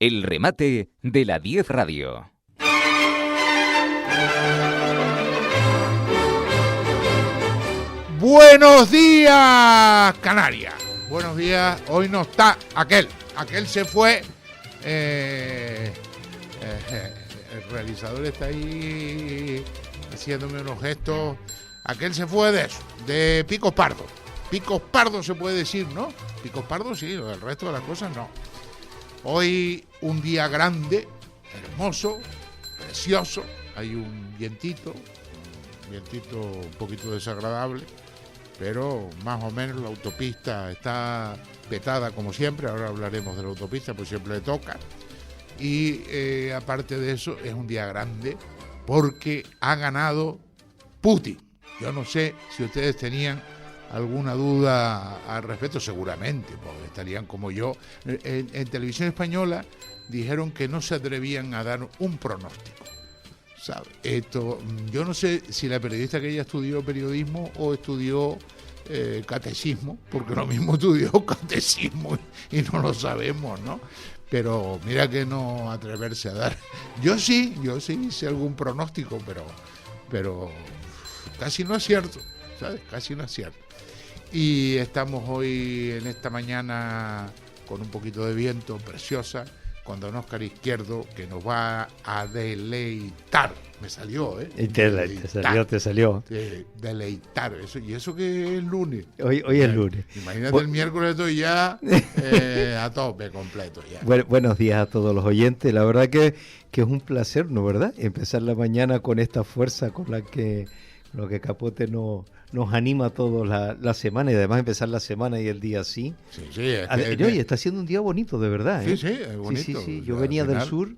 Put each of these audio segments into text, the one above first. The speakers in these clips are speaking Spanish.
El remate de la 10 Radio. Buenos días, Canarias. Buenos días. Hoy no está aquel se fue. El realizador está ahí haciéndome unos gestos. Aquel se fue de Picos Pardos. Picos Pardos se puede decir, ¿no? Picos Pardos sí, el resto de las cosas no. Hoy un día grande, hermoso, precioso. Hay un vientito un poquito desagradable, pero más o menos la autopista está petada como siempre. Ahora hablaremos de la autopista, pues siempre le toca. Y aparte de eso, es un día grande porque ha ganado Putin. Yo no sé si ustedes tenían alguna duda al respecto, seguramente, porque estarían como yo. En Televisión Española dijeron que no se atrevían a dar un pronóstico, ¿sabe? Esto, yo no sé si la periodista que ella estudió periodismo o estudió catecismo, porque lo mismo estudió catecismo y no lo sabemos, ¿no? Pero mira que no atreverse a dar. Yo sí hice algún pronóstico, pero casi no es cierto, ¿sabes? Casi no es cierto. Y estamos hoy en esta mañana con un poquito de viento, preciosa, con don Óscar Izquierdo, que nos va a deleitar. Me salió, ¿eh? Te salió. Deleitar. Y eso que es lunes. Hoy es lunes. Imagínate, el miércoles estoy ya a tope completo. Ya. Buenos días a todos los oyentes. La verdad que es un placer, ¿no? ¿Verdad? Empezar la mañana con esta fuerza con lo que Capote nos anima a todos la semana, y además empezar la semana y el día así. Sí. Oye, está siendo un día bonito, de verdad, ¿eh? Sí, es bonito. Sí. Yo venía del sur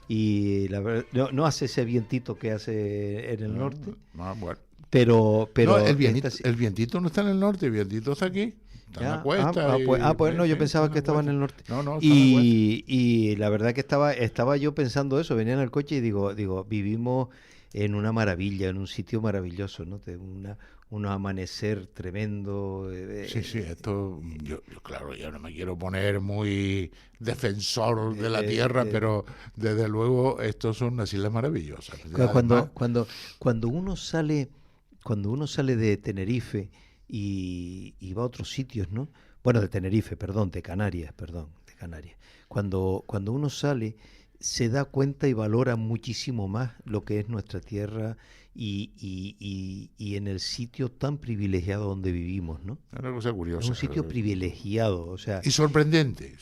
y la verdad, no hace ese vientito que hace en el norte. No, bueno. Pero no, el vientito no está en el norte, el vientito está aquí. Está en la cuesta. Pues no, yo pensaba que estaba en el norte. No, y la verdad que estaba yo pensando eso, venía en el coche y digo, vivimos en una maravilla, en un sitio maravilloso, ¿no? Un amanecer tremendo. Sí, esto, yo no me quiero poner muy defensor de la tierra, pero desde luego estos son unas islas maravillosas. Cuando uno sale de Tenerife y va a otros sitios, ¿no? Bueno, de Canarias. Cuando uno sale, se da cuenta y valora muchísimo más lo que es nuestra tierra y en el sitio tan privilegiado donde vivimos, ¿no? Es una cosa curiosa. Es un sitio privilegiado, o sea... Y sorprendente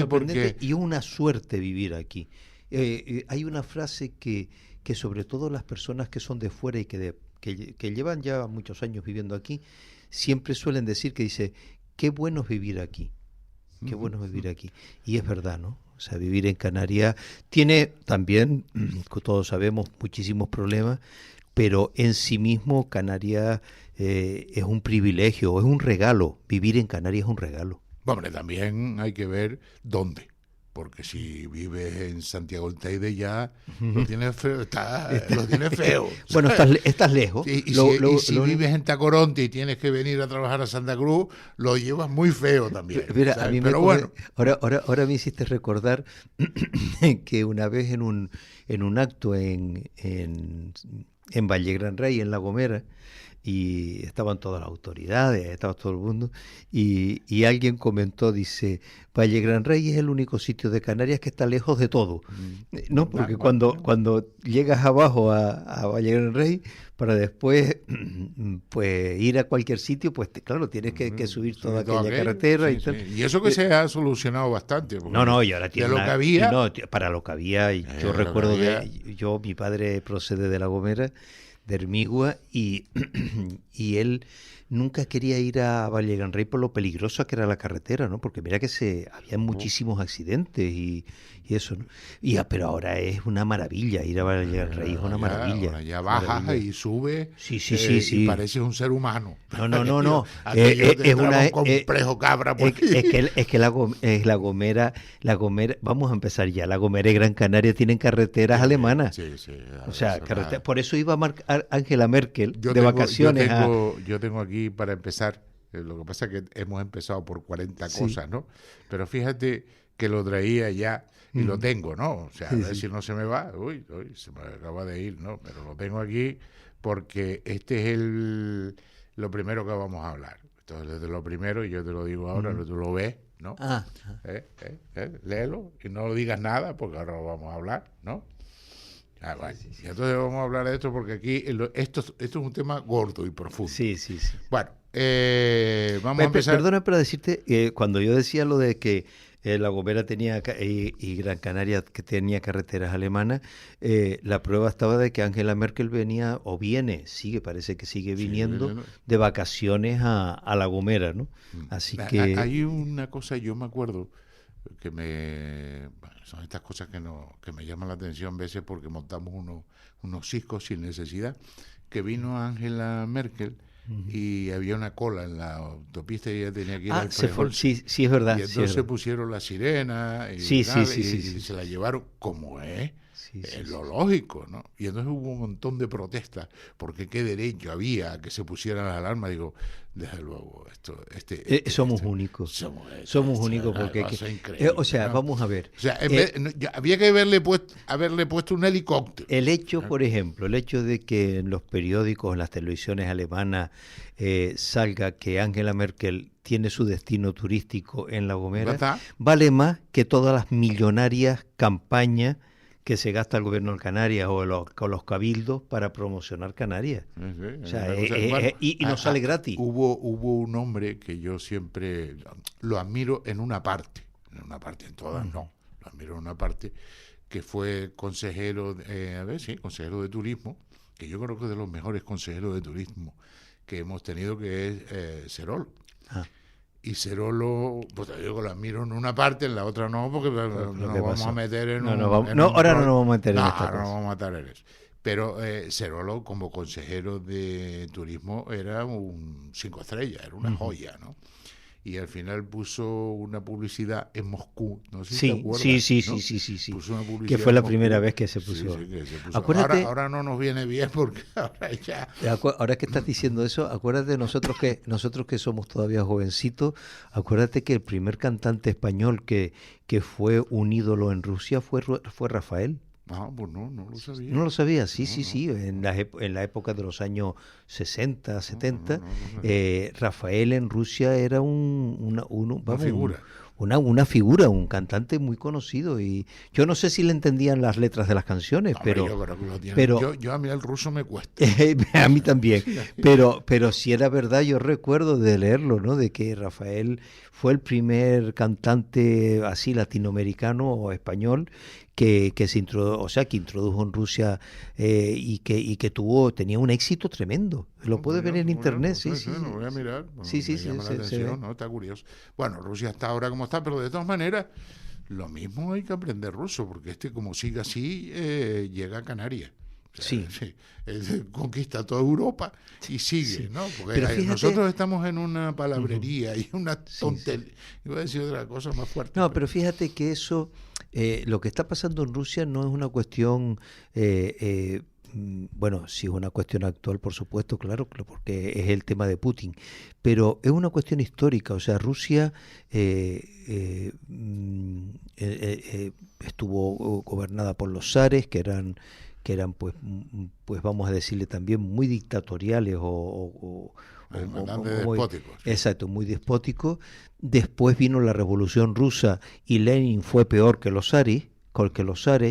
porque... Y una suerte vivir aquí. Hay una frase que sobre todo las personas que son de fuera y que llevan ya muchos años viviendo aquí, siempre suelen decir, que dice, qué bueno es vivir aquí. Qué bueno es vivir aquí. Y es verdad, ¿no? O sea, vivir en Canarias tiene también, como todos sabemos, muchísimos problemas, pero en sí mismo Canarias es un privilegio, es un regalo. Vivir en Canarias es un regalo. Hombre, también hay que ver dónde. Porque si vives en Santiago del Teide ya lo tienes feo. Lo tienes feo. Bueno, estás lejos. Y si vives en Tacoronte y tienes que venir a trabajar a Santa Cruz, lo llevas muy feo también. Pero bueno. Ahora me hiciste recordar que una vez en un acto en Valle Gran Rey, en La Gomera, y estaban todas las autoridades, estaba todo el mundo, y alguien comentó, dice, Valle Gran Rey es el único sitio de Canarias que está lejos de todo, ¿no? Porque cuando llegas abajo a Valle Gran Rey, para después pues ir a cualquier sitio, pues claro, tienes que subir toda aquella carretera y tal. Y eso que se ha solucionado bastante. No, y ahora tiene lo que había. Para lo que había, yo recuerdo mi padre procede de La Gomera, de Hermigua, y él nunca quería ir a Valle Gran Rey por lo peligrosa que era la carretera, ¿no? Porque mira que había muchísimos accidentes y eso, ¿no? Pero ahora es una maravilla ir a Valle Gran Rey, es una maravilla. Ahora ya bajas y subes sí. Y pareces un ser humano. No. Es un complejo cabra. Es que la Gomera, vamos a empezar ya, La Gomera y Gran Canaria tienen carreteras alemanas. Sí. O sea, por eso iba Angela Merkel de vacaciones. Yo tengo aquí para empezar, lo que pasa es que hemos empezado por 40 cosas, ¿no? Pero fíjate que lo traía ya y lo Mm. tengo, ¿no? O sea, a Sí, ver sí. si no se me va. Uy, se me acaba de ir, ¿no? Pero lo tengo aquí porque este es lo primero que vamos a hablar. Entonces, de lo primero, y yo te lo digo ahora, Mm. tú lo ves, ¿no? Ah, Léelo y no digas nada porque ahora lo vamos a hablar, ¿no? Ah, vale. sí, sí. Y entonces vamos a hablar de esto porque aquí esto es un tema gordo y profundo. sí, sí, sí. Bueno, vamos a empezar. Perdona para decirte, cuando yo decía lo de que La Gomera tenía y Gran Canaria que tenía carreteras alemanas, la prueba estaba de que Angela Merkel venía o sigue, parece que sigue Sí, viniendo no. de vacaciones a La Gomera, ¿no? Así que Hay una cosa, yo me acuerdo que bueno, son estas cosas que me llaman la atención a veces porque montamos unos ciscos sin necesidad, que vino Angela Merkel y había una cola en la autopista y ella tenía que ir al Frejol. sí, sí es verdad. Y Sí, es entonces verdad. pusieron la sirena y, Sí, tal, sí, sí, y sí, se la llevaron como es. Sí, Es sí, lo sí. lógico, ¿no? Y entonces hubo un montón de protestas, porque qué derecho había a que se pusieran las alarmas. Digo, desde luego, Somos únicos. Somos únicos porque o sea, ¿no? vamos a ver. O sea, había que haberle puesto un helicóptero. El hecho, por ejemplo, el hecho de que en los periódicos, en las televisiones alemanas, salga que Angela Merkel tiene su destino turístico en La Gomera, ¿Verdad? vale más que todas las millonarias campañas que se gasta el gobierno de Canarias o los cabildos para promocionar Canarias. O sea, Bueno, y no sale gratis. Hubo un hombre que yo siempre lo admiro en una parte, en todas no, lo admiro en una parte, que fue consejero, consejero de turismo, que yo creo que es de los mejores consejeros de turismo que hemos tenido, que es Serol. Ah. Y Cerolo, pues te digo que lo admiro en una parte, en la otra no, porque nos vamos pasó. a meter en Ahora no nos vamos a meter en esta no cosa. nos vamos a meter en eso. Pero Cerolo, como consejero de turismo, era un 5 estrellas, era una joya, ¿no? Y al final puso una publicidad en Moscú, no sé si te acuerdas, sí. Puso una publicidad Que fue la en Moscú. primera vez que se puso. Sí, que se puso. Acuérdate, Ahora no nos viene bien porque ahora ya... ahora que estás diciendo eso, acuérdate nosotros que somos todavía jovencitos, acuérdate que el primer cantante español que fue un ídolo en Rusia fue Rafael. Ah, pues no lo sabía. ¿No lo sabías? Sí, No, sí, no. sí. En la época de los años 60, 70, no sabía. Rafael en Rusia era vamos, figura. Una figura, un cantante muy conocido. Y yo no sé si le entendían las letras de las canciones, Hombre, pero yo creo que lo tienen. pero- Yo a mí el ruso me cuesta. a mí también. Pero si era verdad, yo recuerdo de leerlo, ¿no? De que Rafael fue el primer cantante así latinoamericano o español que que introdujo en Rusia y que tenía un éxito tremendo. Lo puedes ver en internet, sí. Lo voy a mirar. Sí, Me llama la se atención, ve. ¿no? Está curioso. Bueno, Rusia está ahora como está, pero de todas maneras, lo mismo hay que aprender ruso, porque como sigue así, llega a Canarias. O sea, Sí. Conquista toda Europa y sigue, Sí. ¿no? Porque Pero fíjate- nosotros estamos en una palabrería y una Sí, tontería. Iba a decir otra cosa más fuerte. No, pero fíjate que eso, lo que está pasando en Rusia no es una cuestión, bueno, sí es una cuestión actual, por supuesto, claro, porque es el tema de Putin, pero es una cuestión histórica. O sea, Rusia estuvo gobernada por los zares, que eran pues vamos a decirle también muy dictatoriales Bastante muy- despóticos. exacto, muy despóticos. Después vino la Revolución Rusa y Lenin fue peor que los zares,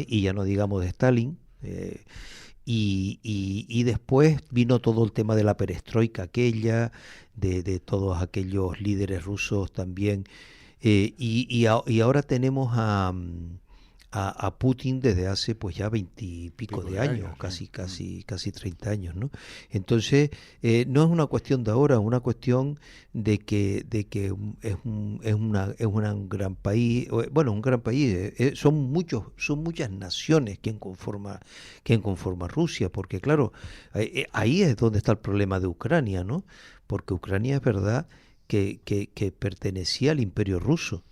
y ya no digamos de Stalin. Y después vino todo el tema de la perestroika aquella, de todos aquellos líderes rusos también. Y ahora tenemos a Putin desde hace pues ya 20 y pico de años, sí. casi 30 años, ¿no? Entonces, no es una cuestión de ahora, es una cuestión de que es un gran país, bueno, un gran país, son muchas naciones quien conforma Rusia, porque claro, ahí es donde está el problema de Ucrania, ¿no? Porque Ucrania es verdad que pertenecía al Imperio Ruso.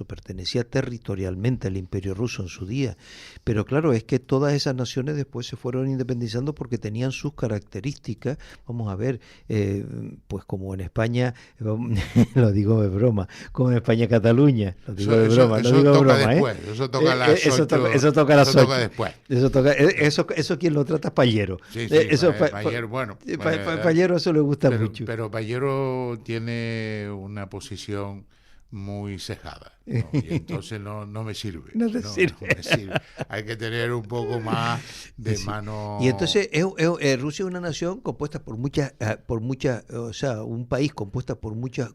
pertenecía territorialmente al Imperio Ruso en su día. Pero claro, es que todas esas naciones después se fueron independizando porque tenían sus características. Vamos a ver, pues como en España, lo digo de broma, como en España Cataluña, lo digo de broma, eso lo digo de toca broma, después, eso toca a las eso 8, toca a las eso 8. toca después. Eso quien lo trata es Payero. Sí, Payero, bueno. Payero eso le gusta mucho. Pero Payero tiene una posición muy cejada, ¿no? Y entonces no me sirve. No te sirve. No me sirve. Hay que tener un poco más de mano. Y entonces Rusia es una nación compuesta por muchas, o sea, un país compuesta por muchas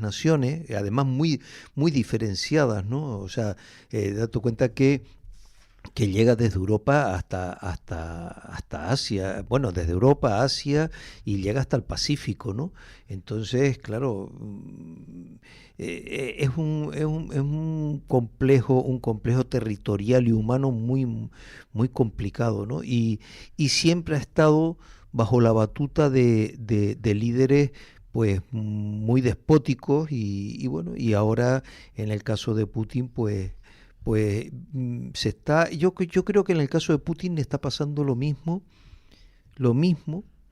naciones, además muy diferenciadas, ¿no? O sea, date cuenta que llega desde Europa hasta Asia, bueno, desde Europa a Asia y llega hasta el Pacífico, ¿no? Entonces, claro, es un complejo territorial y humano muy complicado, ¿no? Y siempre ha estado bajo la batuta de líderes pues muy despóticos y bueno, y ahora en el caso de Putin, pues yo creo que en el caso de Putin está pasando lo mismo,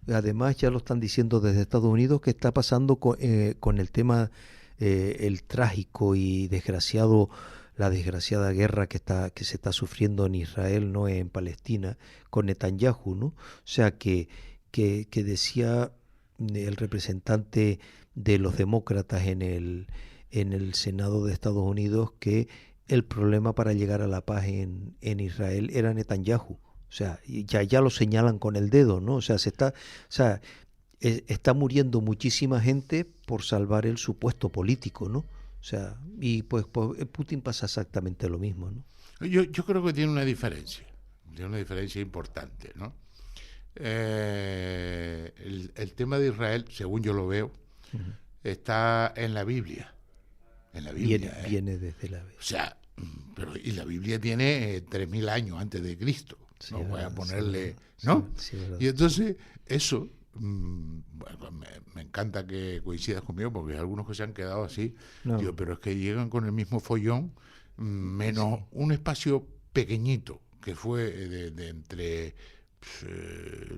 además ya lo están diciendo desde Estados Unidos, que está pasando con el tema, el trágico y la desgraciada guerra que se está sufriendo en Israel, no en Palestina, con Netanyahu, ¿no? O sea que decía el representante de los demócratas en el Senado de Estados Unidos que el problema para llegar a la paz en Israel era Netanyahu. O sea, ya lo señalan con el dedo, ¿no? O sea, está muriendo muchísima gente por salvar el supuesto político, ¿no? O sea, y pues Putin pasa exactamente lo mismo, ¿no? Yo creo que tiene una diferencia importante, ¿no? El tema de Israel, según yo lo veo, está en la Biblia. En la Biblia. Viene desde la Biblia. O sea, y la Biblia tiene 3.000 años antes de Cristo. Sí, no voy a ponerle, sí, ¿no? Sí, y entonces, eso, bueno, me encanta que coincidas conmigo, porque hay algunos que se han quedado así. No. Digo, pero es que llegan con el mismo follón, menos un espacio pequeñito, que fue de entre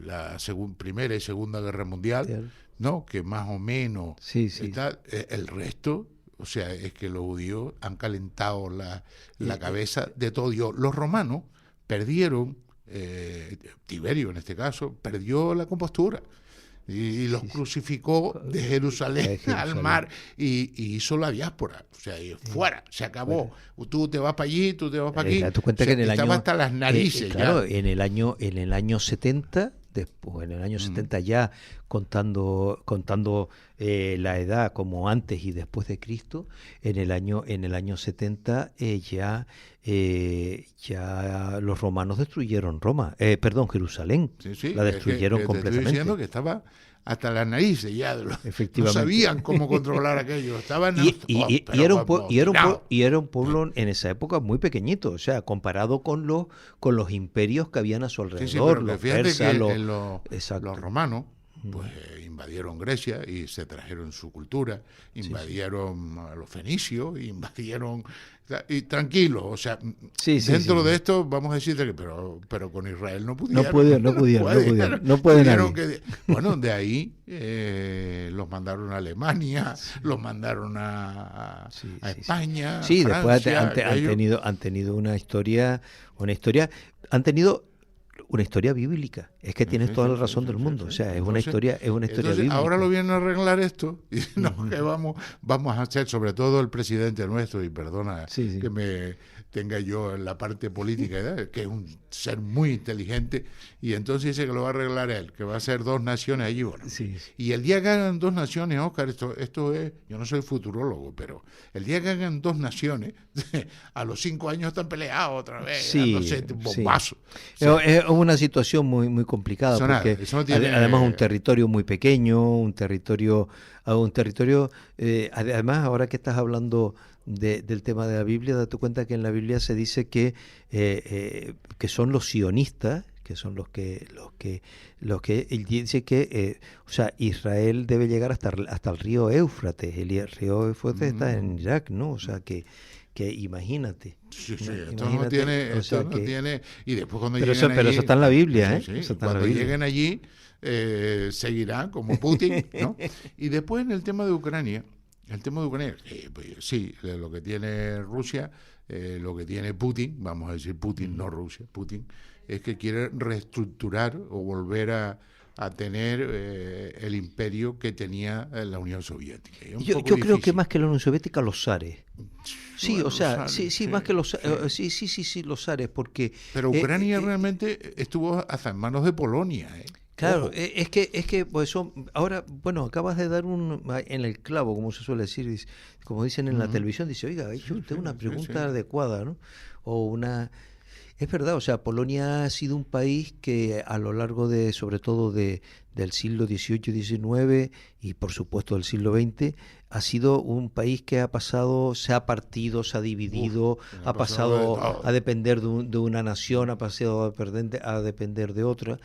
la Primera y Segunda Guerra Mundial, ¿no? Que más o menos está, el resto. O sea, es que los judíos han calentado la cabeza de todo Dios. Los romanos perdieron, Tiberio en este caso, perdió la compostura y los crucificó de Jerusalén al mar y hizo la diáspora. O sea, fuera, se acabó. Tú te vas para allí, tú te vas para aquí. Tú cuenta que en el estaba año, hasta las narices. claro, ya. en el año 70, después, en el año 70 ya contando la edad como antes y después de Cristo, en el año 70 ya los romanos destruyeron Jerusalén. Sí, la destruyeron completamente. Estoy diciendo que estaba hasta las narices ya. Efectivamente. No sabían cómo controlar aquello. Estaban y era un pueblo en esa época muy pequeñito, o sea, comparado con los imperios que habían a su alrededor, pero los fíjate persas, que los romanos pues invadieron Grecia y se trajeron su cultura, invadieron a los fenicios, invadieron y tranquilo, o sea, dentro de esto vamos a decirte que pero con Israel no pudieron. No pueden. Bueno, de ahí los mandaron a Alemania, los mandaron a España. Sí, Francia, después han tenido una historia, han tenido una historia bíblica. Es que tienes toda la razón del mundo. O sea, es una historia bíblica. Ahora lo vienen a arreglar esto y que vamos a hacer, sobre todo el presidente nuestro, y perdona que me tenga yo en la parte política, que es un ser muy inteligente, y entonces dice que lo va a arreglar él, que va a ser 2 naciones allí. Bueno. Y el día que hagan 2 naciones, Óscar, esto es, yo no soy futurólogo, pero el día que hagan 2 naciones, a los 5 años están peleados otra vez, bombazo. Es una situación muy complicada, porque además un territorio muy pequeño, además ahora que estás hablando del tema de la Biblia, date cuenta que en la Biblia se dice que son los sionistas, que son los que él dice que, o sea, Israel debe llegar hasta el río Éufrates. El río Éufrates está en Irak, ¿no? O sea, que imagínate. Sí, sí, Imagínate, esto no tiene, y después cuando pero lleguen pero allí, eso está en la Biblia, ¿eh? sí, Eso está en la cuando Biblia. lleguen allí seguirán como Putin, ¿no? Y después en el tema de Ucrania, pues, sí, lo que tiene Rusia, lo que tiene Putin, vamos a decir Putin, no Rusia, Putin, es que quiere reestructurar o volver a tener el imperio que tenía la Unión Soviética. Yo creo que más que la Unión Soviética, los zares. Sí, bueno, o sea, los sí, zares, más que los sí. sí, los zares, porque Pero Ucrania realmente estuvo hasta en manos de Polonia, ¿eh? claro, Ojo. es que pues ahora, bueno, acabas de dar en el clavo, como se suele decir, como dicen en la televisión, dice, oiga, ha hecho usted una pregunta adecuada, ¿no? O una... Es verdad, o sea, Polonia ha sido un país que a lo largo de, sobre todo del siglo XVIII y XIX y por supuesto del siglo XX, ha sido un país que ha pasado, se ha partido, se ha dividido, ha pasado a depender de una nación, ha pasado a depender de otra.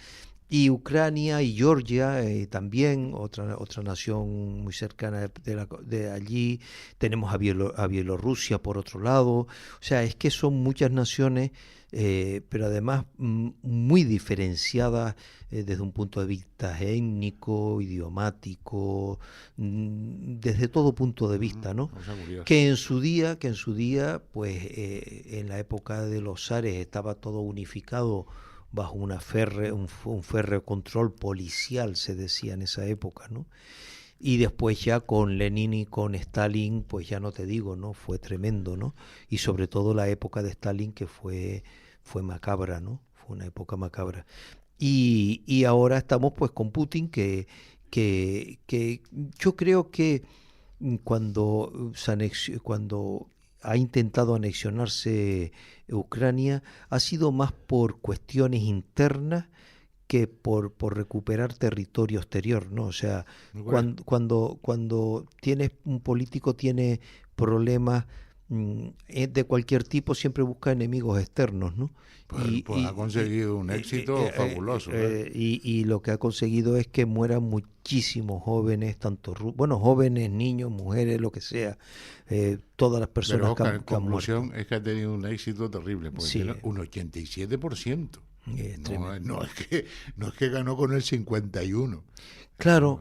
Y Ucrania y Georgia también, otra nación muy cercana de allí. Tenemos a Bielorrusia por otro lado. O sea, es que son muchas naciones, pero además muy diferenciadas desde un punto de vista étnico, idiomático, desde todo punto de vista, ¿no? Que en su día, pues en la época de los zares estaba todo unificado bajo un férreo control policial, se decía en esa época, ¿no? Y después ya con Lenin y con Stalin, pues ya no te digo, ¿no? Fue tremendo, ¿no? Y sobre todo la época de Stalin, que fue macabra, ¿no? Fue una época macabra. Y ahora estamos pues con Putin, que yo creo que cuando ha intentado anexionarse Ucrania, ha sido más por cuestiones internas que por recuperar territorio exterior, ¿no? O sea, cuando un político tiene problemas de cualquier tipo, siempre busca enemigos externos, ¿no? Pues ha conseguido un éxito fabuloso. Y lo que ha conseguido es que mueran muchísimos jóvenes, jóvenes, niños, mujeres, lo que sea, todas las personas. Pero Oscar, en conclusión, es que ha tenido un éxito terrible, porque tiene un 87%. No es que ganó con el 51. Claro,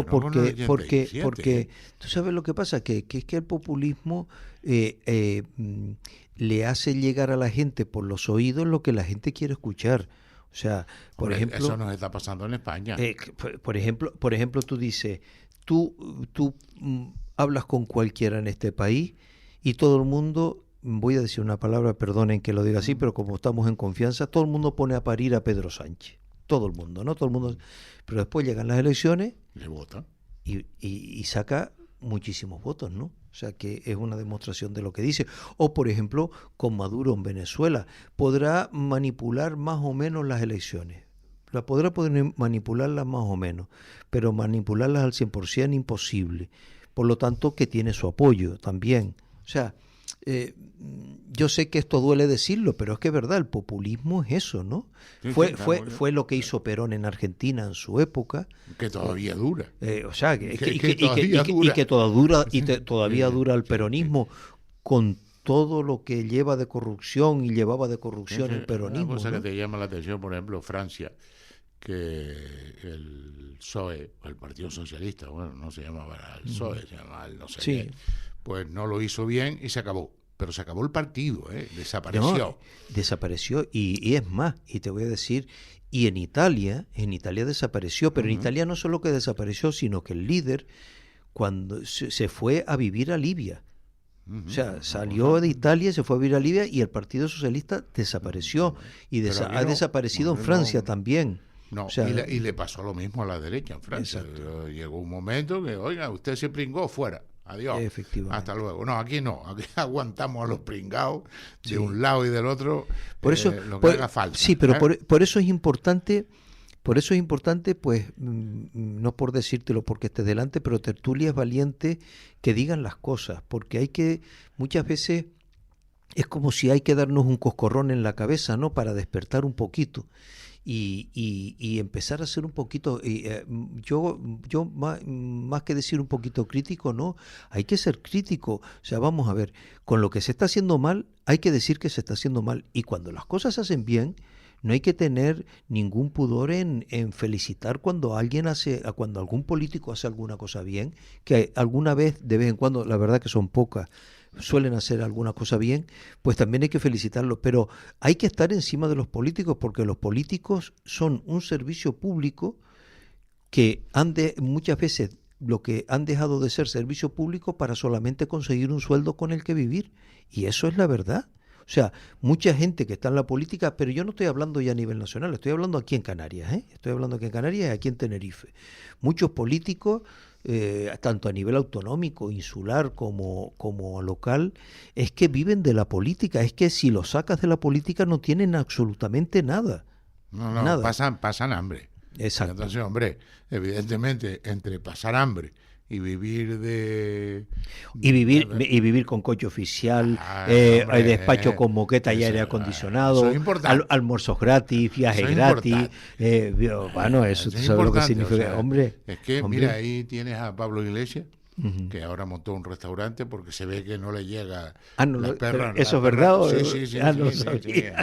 porque tú sabes lo que pasa, que es que el populismo le hace llegar a la gente por los oídos lo que la gente quiere escuchar. O sea, por ejemplo, eso nos está pasando en España. Por ejemplo, tú dices, tú hablas con cualquiera en este país y todo el mundo, voy a decir una palabra, perdonen que lo diga así, pero como estamos en confianza, todo el mundo pone a parir a Pedro Sánchez. Todo el mundo, ¿no? Todo el mundo. Pero después llegan las elecciones le vota y saca muchísimos votos, ¿no? O sea, que es una demostración de lo que dice. O, por ejemplo, con Maduro en Venezuela, podrá manipular más o menos las elecciones. Podrá manipularlas más o menos, pero manipularlas al 100% imposible. Por lo tanto, que tiene su apoyo también. O sea, yo sé que esto duele decirlo, pero es que es verdad, el populismo es eso, ¿no? Sí, fue lo que hizo Perón en Argentina en su época. Que todavía dura. O sea, todavía dura el peronismo con todo lo que lleva de corrupción y llevaba de corrupción el peronismo. Una cosa, ¿no? que te llama la atención, por ejemplo, Francia, que el PSOE, o el Partido Socialista, bueno, no se llamaba el PSOE, se llamaba el no sé qué, pues no lo hizo bien y se acabó. Pero se acabó el partido, desapareció. No, desapareció y es más, y te voy a decir, y en Italia desapareció, pero en Italia no solo que desapareció, sino que el líder cuando se fue a vivir a Libia. O sea, salió de Italia, se fue a vivir a Libia y el Partido Socialista desapareció. Y ha desaparecido en Francia también. No, o sea, y le pasó lo mismo a la derecha en Francia. Llegó un momento que, oiga, usted se pringó, fuera. Adiós. Hasta luego. No, aquí aguantamos a los pringados de un lado y del otro. Por eso, lo que haga falta. Sí, pero por eso es importante. Por eso es importante, pues, no por decírtelo porque estés delante, pero tertulias valientes que digan las cosas, porque muchas veces es como si hay que darnos un coscorrón en la cabeza, ¿no? Para despertar un poquito. y empezar a ser un poquito, yo más que decir un poquito crítico, no, hay que ser crítico. O sea, vamos a ver, con lo que se está haciendo mal, hay que decir que se está haciendo mal, y cuando las cosas se hacen bien, no hay que tener ningún pudor en felicitar cuando cuando algún político hace alguna cosa bien, que alguna vez, de vez en cuando, la verdad que son pocas, suelen hacer alguna cosa bien, pues también hay que felicitarlos. Pero hay que estar encima de los políticos, porque los políticos son un servicio público que muchas veces lo que han dejado de ser servicio público para solamente conseguir un sueldo con el que vivir. Y eso es la verdad. O sea, mucha gente que está en la política, pero yo no estoy hablando ya a nivel nacional, estoy hablando aquí en Canarias, ¿eh? Estoy hablando aquí en Canarias y aquí en Tenerife. Muchos políticos, tanto a nivel autonómico, insular como local, es que viven de la política. Es que si los sacas de la política no tienen absolutamente nada. No, nada. Pasan hambre. Exacto. Entonces, hombre, evidentemente, entre pasar hambre y vivir y vivir con coche oficial, despacho con moqueta y aire acondicionado, almuerzos gratis, viajes gratis, bueno, eso tú sabes lo que significa, o sea, hombre. Es que, mira, ahí tienes a Pablo Iglesias, que ahora montó un restaurante porque se ve que no le llega ¿eso es verdad? Sí,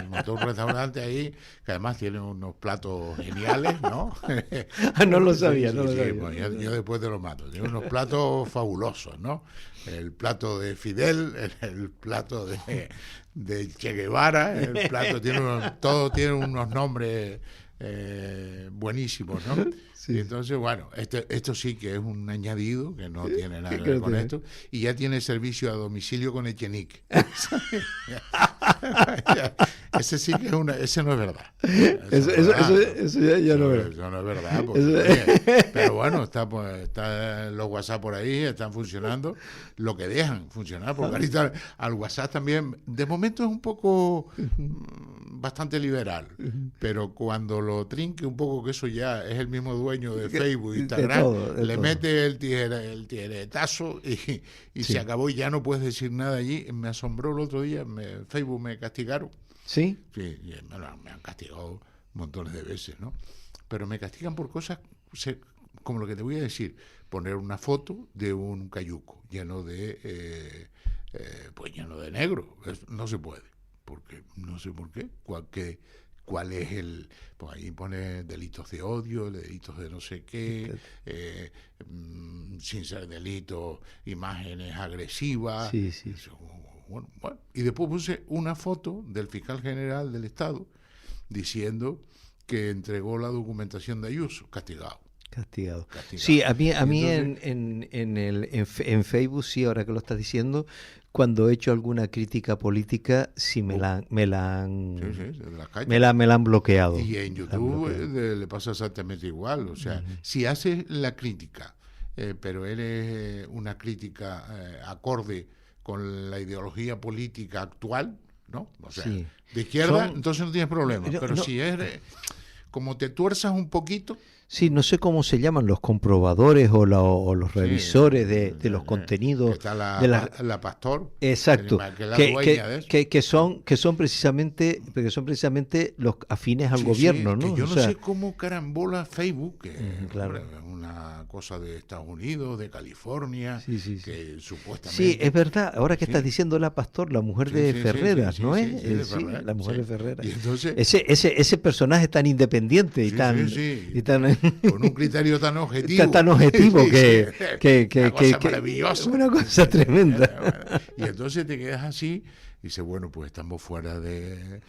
montó un restaurante ahí que además tiene unos platos geniales, ¿no? No lo sabía, no lo sabía. Bueno, yo después te lo mato. Tiene unos platos fabulosos, ¿no? El plato de Fidel, el plato de Che Guevara, el plato todo tiene unos nombres buenísimos, ¿no? Sí. Y entonces, bueno, esto sí que es un añadido que no tiene nada que ver con esto, y ya tiene servicio a domicilio con Echenique. Ese sí que ese no es verdad. Eso ya no es verdad. Eso no es verdad. Porque, pero bueno, está los WhatsApp por ahí, están funcionando lo que dejan funcionar, porque ahorita al WhatsApp también, de momento es un poco bastante liberal, pero cuando lo trinque un poco, que eso ya es el mismo dueño de Facebook, Instagram, le mete el tijeretazo y se acabó, y ya no puedes decir nada allí. Me asombró el otro día, Facebook me castigaron. ¿Sí? Sí, me han castigado montones de veces, ¿no? Pero me castigan por cosas como lo que te voy a decir, poner una foto de un cayuco lleno de lleno de negro. No se puede, porque no sé por qué, cuál es pues ahí pone delitos de odio, delitos de no sé qué, sin ser delitos, imágenes agresivas. Sí. Bueno, y después puse una foto del fiscal general del Estado diciendo que entregó la documentación de Ayuso, castigado. Sí, a mí en Facebook, sí, ahora que lo estás diciendo, cuando he hecho alguna crítica política, sí me la han bloqueado. Y en YouTube le pasa exactamente igual. O sea, si haces la crítica, pero eres una crítica acorde con la ideología política actual, ¿no? O sea, de izquierda, entonces no tienes problema. Pero si eres, como te tuerzas un poquito. Sí, no sé cómo se llaman, los comprobadores o los revisores de los contenidos. Está la Pastor. Exacto. Que son precisamente los afines al gobierno, ¿no? Que yo no sé cómo carambola Facebook, que claro, es una cosa de Estados Unidos, de California, que supuestamente. Sí, es verdad. Ahora que estás diciendo la Pastor, la mujer de Ferreras, ¿no es? Sí, la mujer de Ferreras. Y entonces, ese personaje tan independiente y tan con un criterio tan objetivo. Tan objetivo que una cosa maravillosa. Una cosa tremenda. Y entonces te quedas así y dices, bueno, pues estamos fuera de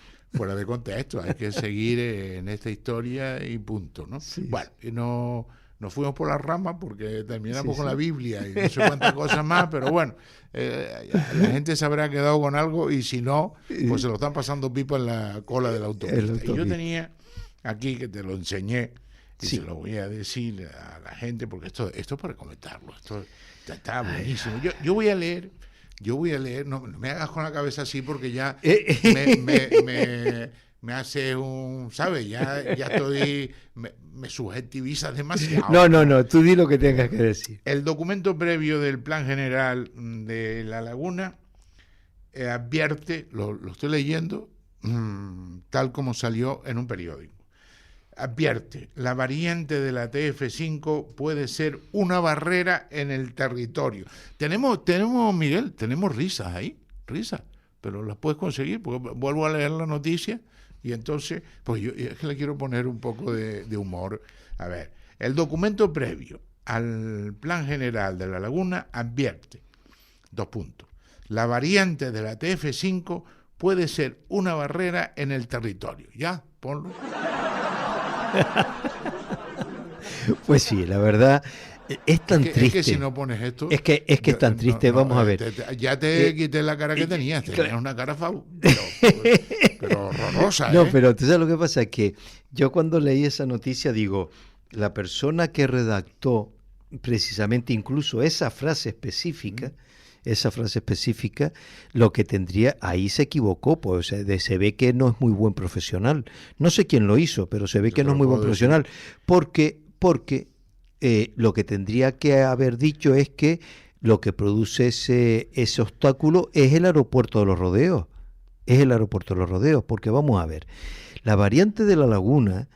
contexto, hay que seguir en esta historia y punto, ¿no? Sí, bueno, y nos fuimos por las ramas porque terminamos con la Biblia y no sé cuántas cosas más, pero bueno, la gente se habrá quedado con algo, y si no, pues se lo están pasando pipa en la cola del autopista. Y yo tenía aquí, que te lo enseñé, y se lo voy a decir a la gente, porque esto es para comentarlo, esto está buenísimo. Yo voy a leer, no me hagas con la cabeza así, porque ya me hace ¿sabes? Ya estoy, me subjetivizas demasiado. No, tú di lo que tengas que decir. El documento previo del Plan General de La Laguna advierte, lo estoy leyendo, tal como salió en un periódico. advierte, la variante de la TF5 puede ser una barrera en el territorio. Tenemos Miguel, tenemos risas ahí, risas, pero las puedes conseguir, porque vuelvo a leer la noticia y entonces, pues yo es que le quiero poner un poco de humor. A ver, el documento previo al Plan General de la Laguna advierte, 2 puntos, la variante de la TF5 puede ser una barrera en el territorio. Ya, ponlo. Pues sí, la verdad es tan triste. Es que si no pones esto... Es que es tan triste, vamos a ver. Ya te quité la cara que tenías una cara pero horrorosa. No, pero tú sabes lo que pasa, es que yo cuando leí esa noticia digo, la persona que redactó precisamente incluso esa frase específica, lo que tendría, ahí se equivocó, pues se ve que no es muy buen profesional. No sé quién lo hizo, pero se ve que no es muy buen profesional, porque lo que tendría que haber dicho es que lo que produce ese obstáculo es el aeropuerto de Los Rodeos. Es el aeropuerto de Los Rodeos, porque vamos a ver, la variante de la Laguna...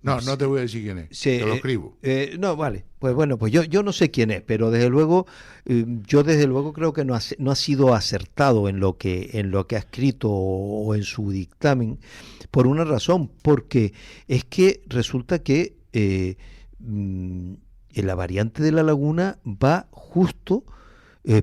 no te voy a decir quién es, te lo escribo. No, vale, pues bueno, pues yo no sé quién es, pero desde luego, creo que no ha sido acertado en lo que ha escrito o en su dictamen, por una razón, porque es que resulta que la variante de la Laguna va justo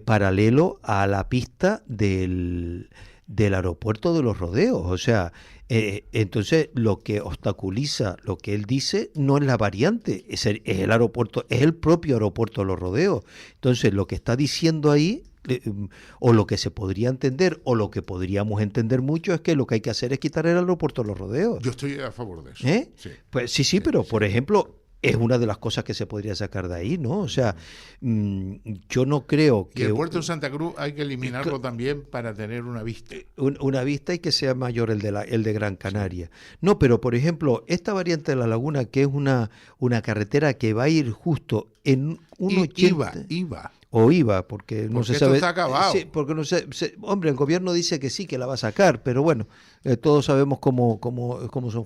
paralelo a la pista del aeropuerto de Los Rodeos, o sea, entonces lo que obstaculiza lo que él dice no es la variante, es el aeropuerto, es el propio aeropuerto de Los Rodeos. Entonces lo que está diciendo ahí, o lo que se podría entender, o lo que podríamos entender mucho, es que lo que hay que hacer es quitar el aeropuerto de Los Rodeos. Yo estoy a favor de eso. Sí. Pues sí, pero por ejemplo, es una de las cosas que se podría sacar de ahí, ¿no? O sea, yo no creo que... Y el puerto de Santa Cruz hay que eliminarlo también para tener una vista. Una vista y que sea mayor el de Gran Canaria. Sí. No, pero por ejemplo, esta variante de la Laguna, que es una carretera que va a ir justo en un 80... iba, porque no se sabe. Esto está acabado. Sí, porque no hombre, el gobierno dice que sí, que la va a sacar, pero bueno, todos sabemos cómo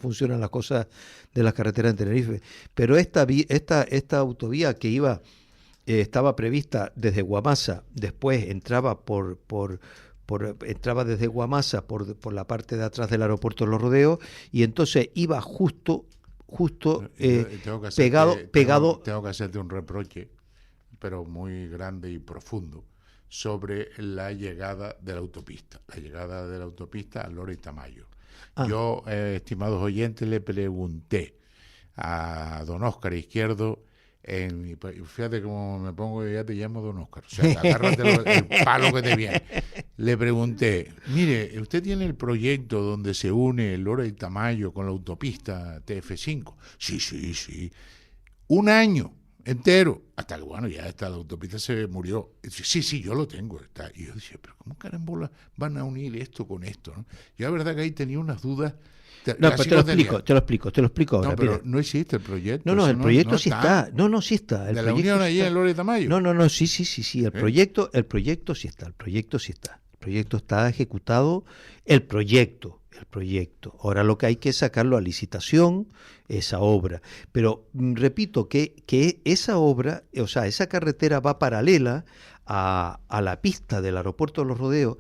funcionan las cosas de las carreteras en Tenerife. Pero esta autovía que estaba prevista desde Guamasa, después entraba entraba desde Guamasa por la parte de atrás del aeropuerto de Los Rodeos, y entonces iba justo pegado. Tengo que hacerte un reproche, pero muy grande y profundo, sobre la llegada de la autopista a Lora y Tamayo. Yo, estimados oyentes, le pregunté a don Óscar Izquierdo, fíjate cómo me pongo, ya te llamo don Óscar, o sea, agárrate el palo que te viene. Le pregunté, mire, ¿usted tiene el proyecto donde se une Lora y Tamayo con la autopista TF5? Sí. Un año entero, hasta que bueno, ya la autopista se murió. Sí, yo lo tengo. Está. Y yo decía, pero ¿cómo carambola van a unir esto con esto? ¿No? Yo la verdad que ahí tenía unas dudas. No, pero te lo explico ahora. No, pero no existe el proyecto. No, el proyecto sí está. No, sí está. ¿De la unión allí en Lora y Tamayo? No, sí. El proyecto sí está. El proyecto está ejecutado. El proyecto. Ahora lo que hay que es sacarlo a licitación, esa obra. Pero repito que esa obra, o sea, esa carretera va paralela a la pista del aeropuerto de Los Rodeos,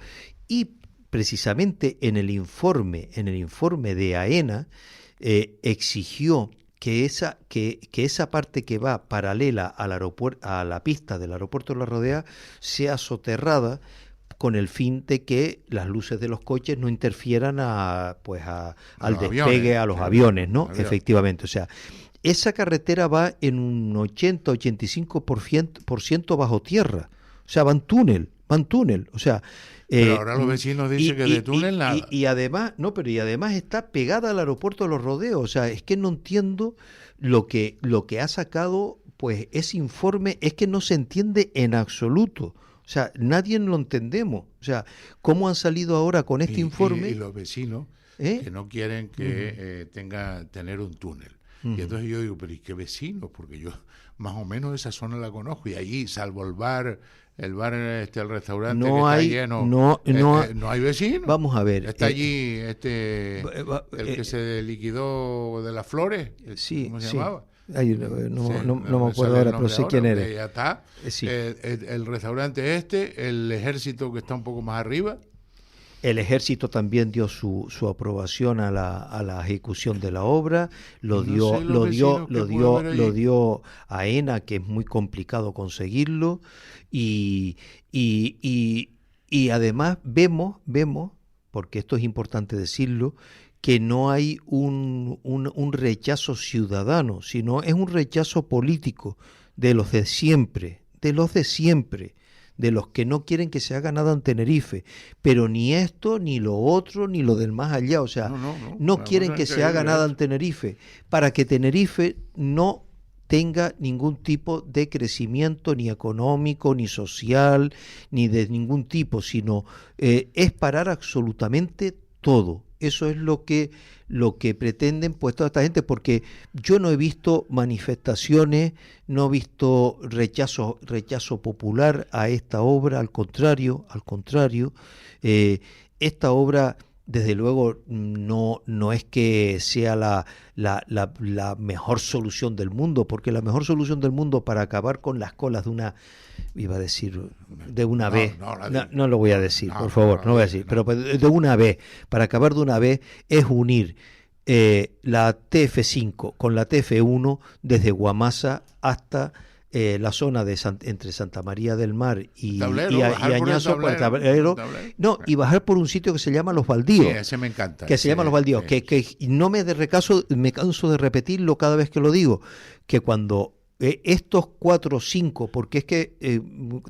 y precisamente en el informe de AENA exigió que esa parte que va paralela a la pista del aeropuerto de Los Rodeos sea soterrada, con el fin de que las luces de los coches no interfieran al despegue, a los aviones, ¿no? Efectivamente, o sea, esa carretera va en un 80-85% bajo tierra, o sea, va en túnel, o sea... Pero ahora los vecinos dicen que de túnel nada. Y además está pegada al aeropuerto de Los Rodeos, o sea, es que no entiendo lo que ha sacado, pues, ese informe, es que no se entiende en absoluto. O sea, nadie lo entendemos. O sea, ¿cómo han salido ahora con este informe? Y los vecinos que no quieren que tener un túnel. Y entonces yo digo, pero ¿y qué vecinos? Porque yo más o menos esa zona la conozco, y allí, salvo el bar, el restaurante No que hay, está lleno, no hay vecinos. Vamos a ver. Está allí el que se liquidó de las flores, Sí, ¿cómo se sí. llamaba? Ay, Sí, no me acuerdo sale el ahora, pero nombre sé ahora, quién porque eres. ya está. Sí. El restaurante el ejército que está un poco más arriba. El ejército también dio su aprobación a la ejecución de la obra, lo dio a ENA, que es muy complicado conseguirlo, y además vemos, porque esto es importante decirlo, que no hay un rechazo ciudadano, sino es un rechazo político de los de siempre, de los que no quieren que se haga nada en Tenerife, pero ni esto, ni lo otro, ni lo del más allá, o sea, no quieren que se haga nada en Tenerife, para que Tenerife no tenga ningún tipo de crecimiento ni económico, ni social, ni de ningún tipo, sino es parar absolutamente todo. Eso es lo que pretenden pues toda esta gente, porque yo no he visto manifestaciones, no he visto rechazo popular a esta obra, al contrario, esta obra desde luego no es que sea la mejor solución del mundo, porque la mejor solución del mundo para acabar con las colas de una, iba a decir, de una vez, no lo voy a decir, por favor, no lo voy a decir, pero de una vez, para acabar de una vez es unir la TF5 con la TF1 desde Guamasa hasta la zona de entre Santa María del Mar y Añazo, y bajar por un sitio que se llama Los Baldíos. Sí, ese me encanta. Que se llama Los Baldíos, que no me canso de repetirlo cada vez que lo digo, que cuando estos 4 o 5, porque es que,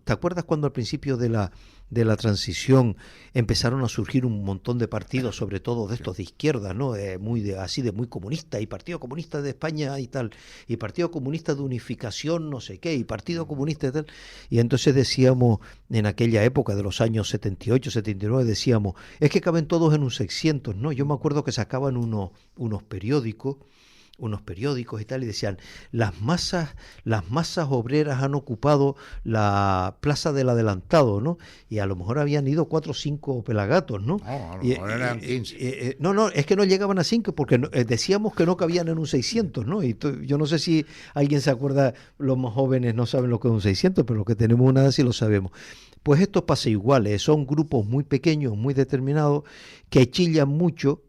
¿te acuerdas cuando al principio de la transición empezaron a surgir un montón de partidos, sobre todo de estos de izquierda, ¿no? Muy comunista, y Partido Comunista de España y tal, y Partido Comunista de Unificación no sé qué, y Partido Comunista y tal, y entonces decíamos, en aquella época de los años 78, 79, decíamos, es que caben todos en un 600, ¿no? Yo me acuerdo que sacaban unos periódicos y tal, y decían, las masas obreras han ocupado la Plaza del Adelantado, ¿no? Y a lo mejor habían ido 4 o 5 pelagatos, ¿no? No, a lo mejor eran 15. No, es que no llegaban a 5, porque decíamos que no cabían en un 600, ¿no? Y yo no sé si alguien se acuerda, los más jóvenes no saben lo que es un 600, pero los que tenemos una edad sí lo sabemos. Pues esto pasa igual, son grupos muy pequeños, muy determinados, que chillan mucho.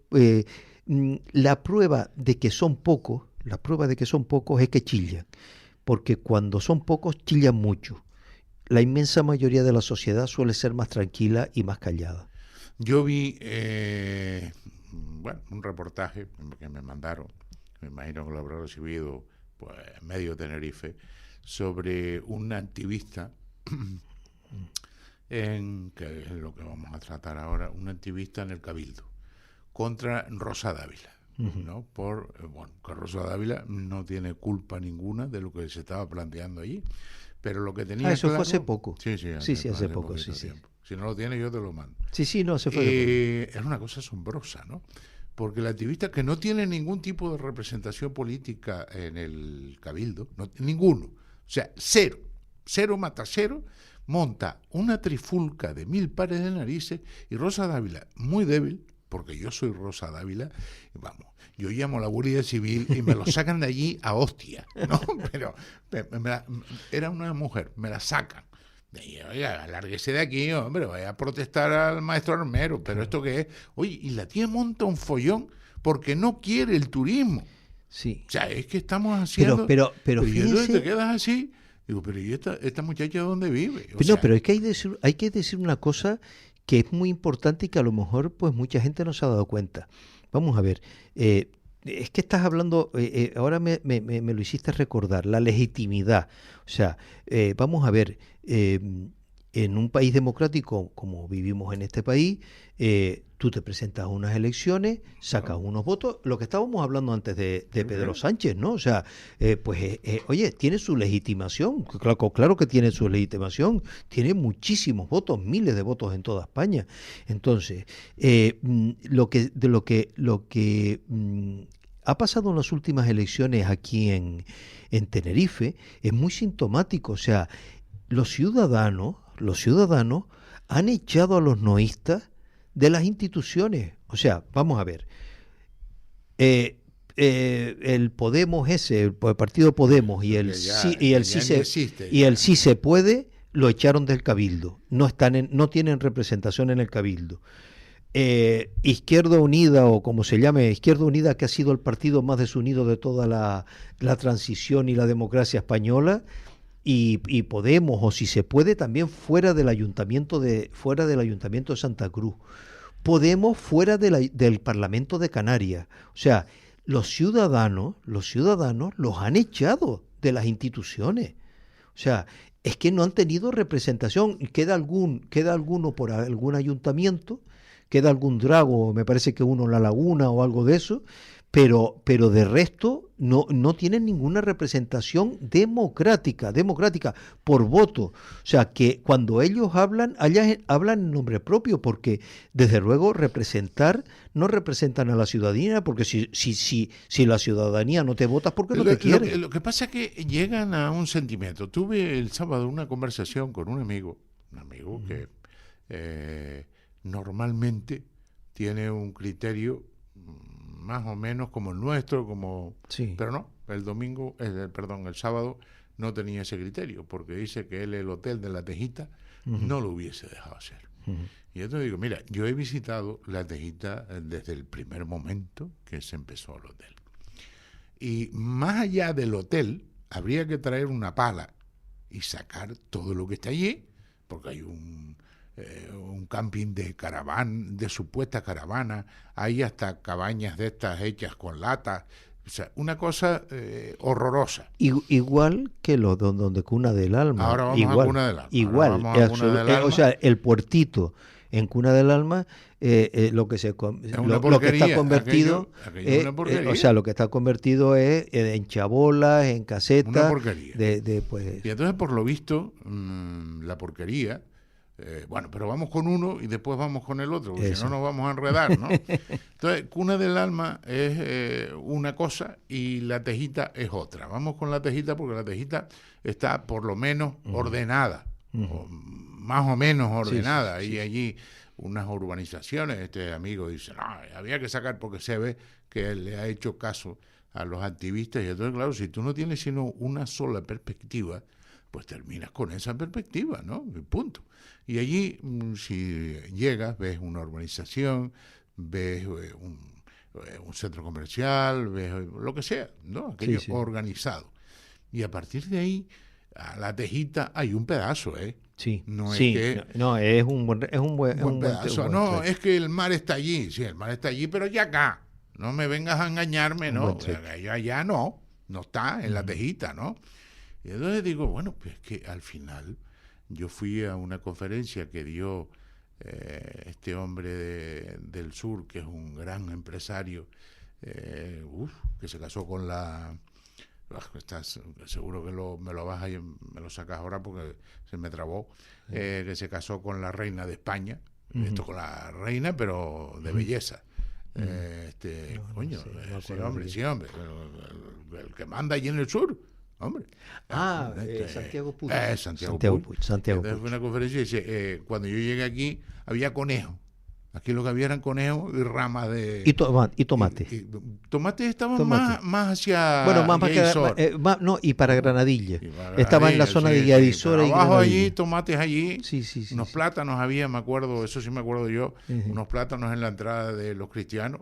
La prueba de que son pocos es que chillan, porque cuando son pocos chillan mucho. La inmensa mayoría de la sociedad suele ser más tranquila y más callada. Yo vi un reportaje que me mandaron, me imagino que lo habrá recibido pues Medio Tenerife, sobre un activista que es lo que vamos a tratar ahora, un activista en el Cabildo contra Rosa Dávila, ¿no? Que Rosa Dávila no tiene culpa ninguna de lo que se estaba planteando allí, pero lo que tenía eso claro, fue hace poco. Sí, hace poco, sí. Si no lo tiene, yo te lo mando. Sí, no, se fue. Es una cosa asombrosa, ¿no? Porque el activista, que no tiene ningún tipo de representación política en el Cabildo, ninguno, o sea, cero mata cero, monta una trifulca de 1000 pares de narices, y Rosa Dávila, muy débil, porque yo soy Rosa Dávila, vamos, yo llamo a la Guardia Civil y me lo sacan de allí a hostia, ¿no? Pero era una mujer, me la sacan. Y, oiga, lárguese de aquí, hombre, vaya a protestar al maestro armero, pero ¿esto qué es? Oye, y la tía monta un follón porque no quiere el turismo. Sí. O sea, es que estamos haciendo... Pero fíjense, te quedas así, digo, pero ¿y esta muchacha dónde vive? Pero es que hay que decir una cosa que es muy importante y que a lo mejor pues mucha gente no se ha dado cuenta. Vamos a ver, es que estás hablando, ahora me lo hiciste recordar, la legitimidad. O sea, vamos a ver, en un país democrático como vivimos en este país, tú te presentas a unas elecciones, sacas unos votos, lo que estábamos hablando antes de Pedro Sánchez, ¿no? O sea, oye, tiene su legitimación, claro que tiene su legitimación, tiene muchísimos votos, miles de votos en toda España. Entonces, ha pasado en las últimas elecciones aquí en Tenerife, es muy sintomático. O sea, los ciudadanos han echado a los noístas de las instituciones. O sea, vamos a ver, el Podemos el partido Podemos y el sí se puede, lo echaron del Cabildo. No tienen representación en el Cabildo. Izquierda Unida, o como se llame, Izquierda Unida, que ha sido el partido más desunido de toda la transición y la democracia española, y Podemos, o si se puede, también fuera del ayuntamiento de Santa Cruz. Podemos fuera del Parlamento de Canarias. O sea, los ciudadanos los han echado de las instituciones. O sea, es que no han tenido representación. Queda alguno por algún ayuntamiento, queda algún drago, me parece que uno en La Laguna o algo de eso, pero de resto no tienen ninguna representación democrática por voto. O sea, que cuando ellos hablan en nombre propio, porque desde luego no representan a la ciudadanía, porque si la ciudadanía no te vota, ¿por qué no te quiere? Lo que pasa es que llegan a un sentimiento. Tuve el sábado una conversación con un amigo que normalmente tiene un criterio más o menos como el nuestro, sí. Pero no, el sábado no tenía ese criterio, porque dice que él el hotel de La Tejita no lo hubiese dejado hacer. Y entonces digo, mira, yo he visitado La Tejita desde el primer momento que se empezó el hotel. Y más allá del hotel, habría que traer una pala y sacar todo lo que está allí, porque hay un camping de supuesta caravana, hay hasta cabañas de estas hechas con latas, o sea, una cosa horrorosa. Igual que lo donde Cuna del Alma. Ahora vamos a Cuna del Alma. Igual, o sea, el puertito en Cuna del Alma, lo que está convertido, o sea, lo que está convertido es en chabolas, en casetas. Una porquería. Pues... Y entonces, por lo visto, la porquería. Bueno, pero vamos con uno y después vamos con el otro, porque si no nos vamos a enredar, ¿no? Entonces, Cuna del Alma es una cosa y La Tejita es otra. Vamos con La Tejita porque La Tejita está por lo menos ordenada, o más o menos ordenada. Sí. Y allí unas urbanizaciones, este amigo dice, no, había que sacar porque se ve que él le ha hecho caso a los activistas. Y entonces, claro, si tú no tienes sino una sola perspectiva, pues terminas con esa perspectiva, ¿no? Y punto. Y allí, si llegas, ves una urbanización, ves un centro comercial, ves lo que sea, ¿no? Aquello organizado. Y a partir de ahí, a La Tejita hay un pedazo, ¿eh? Sí, no sí, es que no, es un buen pedazo. No, es que el mar está allí, sí, el mar está allí, pero ya acá. No me vengas a engañarme, ¿no? Allá no está en La Tejita, ¿no? Y entonces digo, bueno, pues que al final yo fui a una conferencia que dio este hombre del sur, que es un gran empresario, que se casó con la... Estás seguro que me lo sacas ahora porque se me trabó, que se casó con la reina de España, esto con la reina, pero de belleza. Ese hombre, el que manda allí en el sur. Hombre. Santiago Puig. Santiago Puig. Entonces fue una conferencia y dice, cuando yo llegué aquí había conejos. Aquí lo que había eran conejos y ramas de... Y tomate. Tomates estaban más hacia... Bueno, y para Granadilla. Estaba en la zona de Guiadizora y abajo allí, tomates allí. Sí, unos plátanos había, me acuerdo, eso sí me acuerdo yo, unos plátanos en la entrada de los cristianos.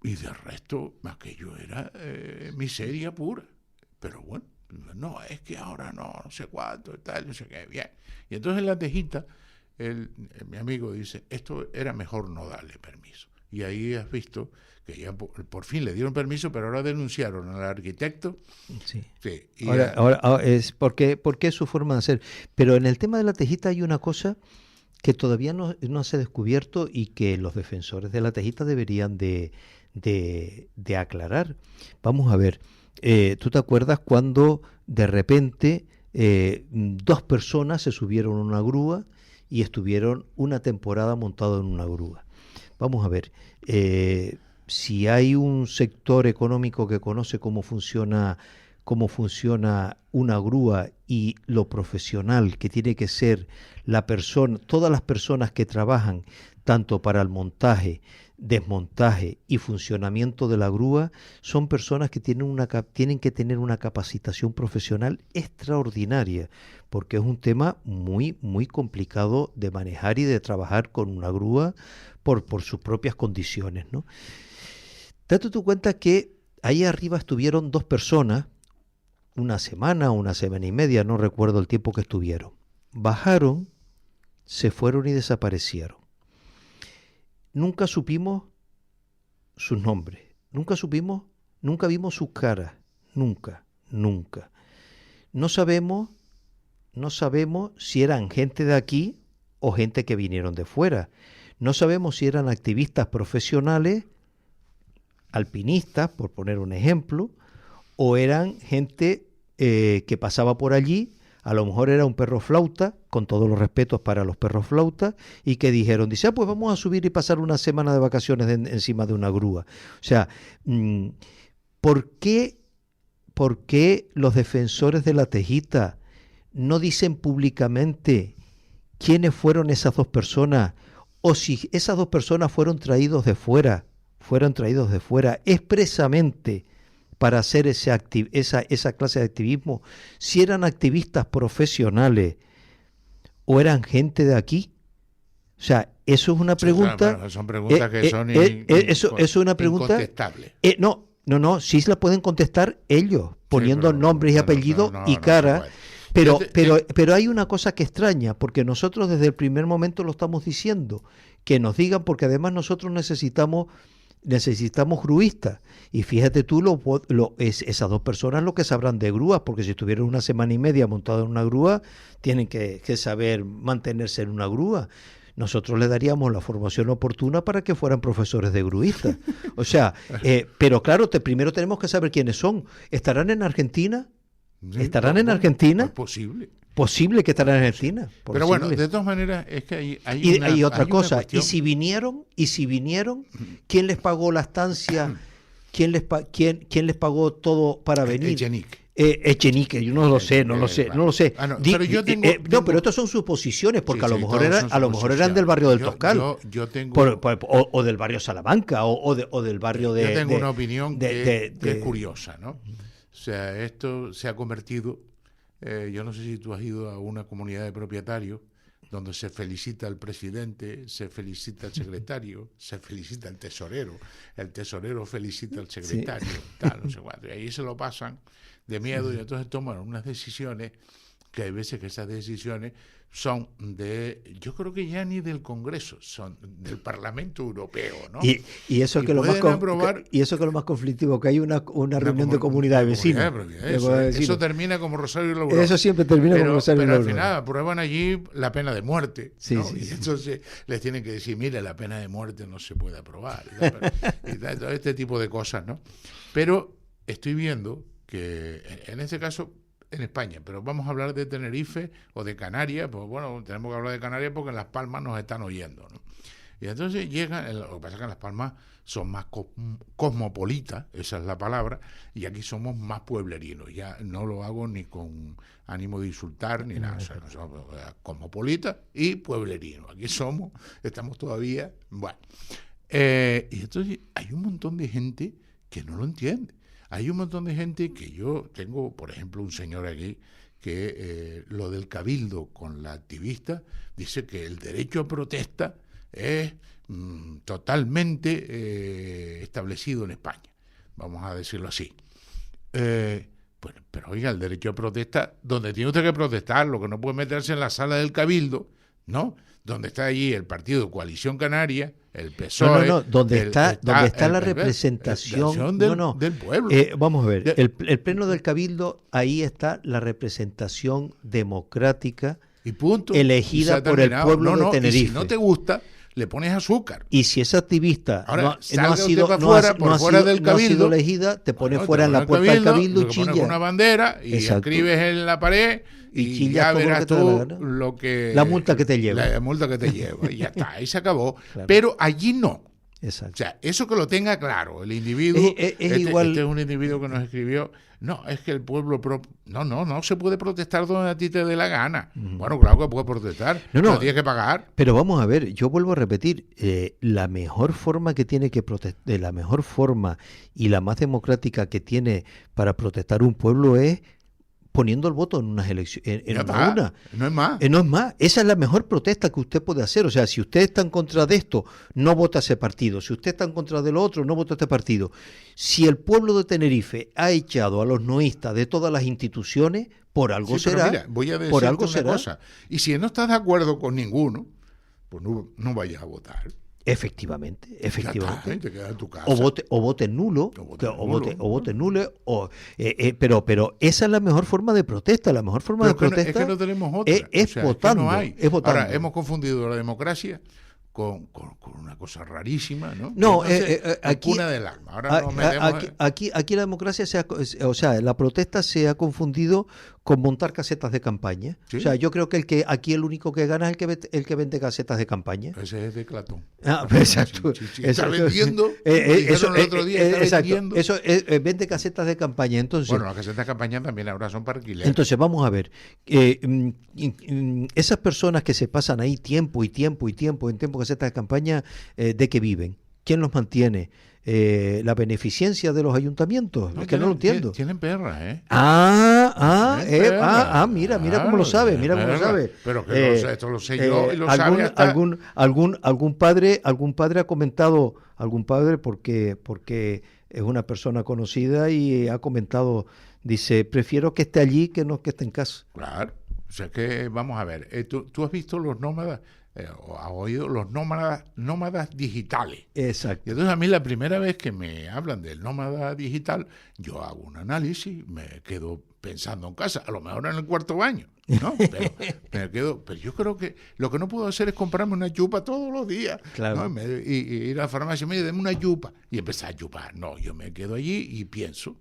Y de resto, aquello era miseria pura. Pero bueno, no, es que ahora no sé cuánto, tal, no sé qué, bien. Y entonces en La Tejita, mi amigo dice, esto era mejor no darle permiso. Y ahí has visto que ya por fin le dieron permiso, pero ahora denunciaron al arquitecto. Sí. Y ahora es porque es su forma de hacer. Pero en el tema de La Tejita hay una cosa que todavía no se ha descubierto y que los defensores de La Tejita deberían de aclarar. Vamos a ver. ¿Tú te acuerdas cuando de repente 2 personas se subieron a una grúa y estuvieron una temporada montados en una grúa? Vamos a ver, si hay un sector económico que conoce cómo funciona una grúa y lo profesional que tiene que ser la persona, todas las personas que trabajan tanto para el montaje, desmontaje y funcionamiento de la grúa, son personas que tienen que tener una capacitación profesional extraordinaria, porque es un tema muy, muy complicado de manejar y de trabajar con una grúa por sus propias condiciones, ¿no? Date tú cuenta que ahí arriba estuvieron 2 personas, una semana y media, no recuerdo el tiempo que estuvieron. Bajaron, se fueron y desaparecieron. Nunca supimos sus nombres, nunca vimos sus caras, nunca. No sabemos si eran gente de aquí o gente que vinieron de fuera. No sabemos si eran activistas profesionales, alpinistas, por poner un ejemplo, o eran gente que pasaba por allí. A lo mejor era un perro flauta, con todos los respetos para los perros flautas, y que dijeron, pues vamos a subir y pasar una semana de vacaciones encima de una grúa. O sea, ¿por qué los defensores de la Tejita no dicen públicamente quiénes fueron esas 2 personas, o si esas 2 personas fueron traídos de fuera expresamente para hacer esa clase de activismo, si eran activistas profesionales o eran gente de aquí? O sea, eso es una pregunta. Claro, son preguntas que son eso es una pregunta incontestable. No, sí la pueden contestar ellos, poniendo nombres y apellidos y cara. Pero hay una cosa que extraña, porque nosotros desde el primer momento lo estamos diciendo, que nos digan, porque además nosotros necesitamos gruistas. Y fíjate tú, esas 2 personas lo que sabrán de grúas, porque si estuvieron una semana y media montados en una grúa, tienen que saber mantenerse en una grúa. Nosotros les daríamos la formación oportuna para que fueran profesores de gruistas. O sea, pero claro, primero tenemos que saber quiénes son. ¿Estarán en Argentina? ¿Estarán en Argentina? Es posible. Posible que estarán en Argentina. Pero bueno, de todas maneras, es que hay otra cosa. cuestión. Y si vinieron, ¿quién les pagó la estancia? ¿Quién les pagó todo para venir? Echenique, yo no lo sé. Pero yo tengo... No, pero estas son suposiciones, porque a lo mejor eran del barrio del Toscal. Yo tengo... o del barrio Salamanca, o del barrio de... Yo tengo una opinión que es curiosa, ¿no? O sea, esto se ha convertido... yo no sé si tú has ido a una comunidad de propietarios donde se felicita al presidente, se felicita al secretario, se felicita al tesorero, el tesorero felicita al secretario, tal, no sé cuánto. Y ahí se lo pasan de miedo y entonces toman unas decisiones que hay veces que esas decisiones son yo creo que ya ni del Congreso, son del Parlamento Europeo, ¿no? Y eso que lo más conflictivo, que hay una reunión de comunidad de vecinos. Eso termina como Rosario y Laurel. Eso siempre termina como Rosario y Laurel. Pero al final aprueban allí la pena de muerte, ¿no? Sí. Y entonces les tienen que decir, mire, la pena de muerte no se puede aprobar. Y todo este tipo de cosas, ¿no? Pero estoy viendo que en este caso... en España, pero vamos a hablar de Tenerife o de Canarias, pues bueno, tenemos que hablar de Canarias porque en Las Palmas nos están oyendo, ¿no? Y entonces llegan, lo que pasa es que en Las Palmas son más cosmopolitas, esa es la palabra, y aquí somos más pueblerinos. Ya no lo hago ni con ánimo de insultar ni nada, o sea, somos cosmopolitas y pueblerinos. Aquí estamos todavía, bueno. Y entonces hay un montón de gente que no lo entiende. Hay un montón de gente que yo tengo, por ejemplo, un señor aquí que lo del cabildo con la activista dice que el derecho a protesta es totalmente establecido en España, vamos a decirlo así. Bueno, pero oiga, el derecho a protesta, donde tiene usted que protestar, lo que no puede meterse en la sala del cabildo, ¿no? Donde está allí el partido Coalición Canaria, el PSOE... donde está la representación del pueblo. Vamos a ver, el pleno del Cabildo, ahí está la representación democrática y punto, elegida por el pueblo de Tenerife. Y si no te gusta, le pones azúcar. Y si esa activista ahora, no ha sido elegida, te pones fuera en la puerta del Cabildo y chilla. Pones una bandera y escribes en la pared y ya verás tú la multa que te lleva. La multa que te lleva y ya está, ahí se acabó. Claro. Pero allí no. Exacto. O sea, eso que lo tenga claro el individuo. Igual. Este es un individuo que nos escribió. No, es que el pueblo... No se puede protestar donde a ti te dé la gana. Bueno, claro que puedes protestar. No tienes que pagar. Pero vamos a ver, yo vuelvo a repetir, la mejor forma que tiene que protestar, la mejor forma y la más democrática que tiene para protestar un pueblo es poniendo el voto en unas elecciones, en una urna. No es más. No es más. Esa es la mejor protesta que usted puede hacer. O sea, si usted está en contra de esto, no vota ese partido. Si usted está en contra de lo otro, no vota este partido. Si el pueblo de Tenerife ha echado a los noístas de todas las instituciones, por algo será. Mira, voy a decirte una cosa. Y si no estás de acuerdo con ninguno, pues no vayas a votar. Efectivamente. Te quedas en tu casa. O vote nulo, pero esa es la mejor forma de protesta. La mejor forma de protesta es que no tenemos otra. Es votando. No hay. Es votando. Ahora, hemos confundido la democracia con una cosa rarísima, ¿no? No, aquí cuna del alma. Ahora nos metemos aquí la democracia la protesta se ha confundido con montar casetas de campaña. ¿Sí? O sea, yo creo que aquí el único que gana es el que vende casetas de campaña. Ese es de Platón. Exacto. Sí. Está vendiendo. Eso, el otro día está vendiendo. Eso vende casetas de campaña. Entonces, bueno, las casetas de campaña también ahora son para alquiler. Entonces, vamos a ver. Esas personas que se pasan ahí tiempo en casetas de campaña, ¿de qué viven? ¿Quién los mantiene? La beneficencia de los ayuntamientos, es que no lo entiendo. Tienen perras, ¿eh? Mira cómo lo sabe, Pero que esto lo sé yo y lo sabe hasta... algún padre ha comentado, porque es una persona conocida y ha comentado, dice, prefiero que esté allí que no que esté en casa. Claro, o sea que vamos a ver, ¿tú has visto los nómadas? O ha oído los nómadas digitales. Exacto. Y entonces a mí la primera vez que me hablan del nómada digital, yo hago un análisis, me quedo pensando en casa, a lo mejor en el cuarto baño, ¿no? Pero yo creo que lo que no puedo hacer es comprarme una yupa todos los días, claro, ¿no? Y ir a la farmacia y me dame una yupa y empezar a yupar. No, yo me quedo allí y pienso.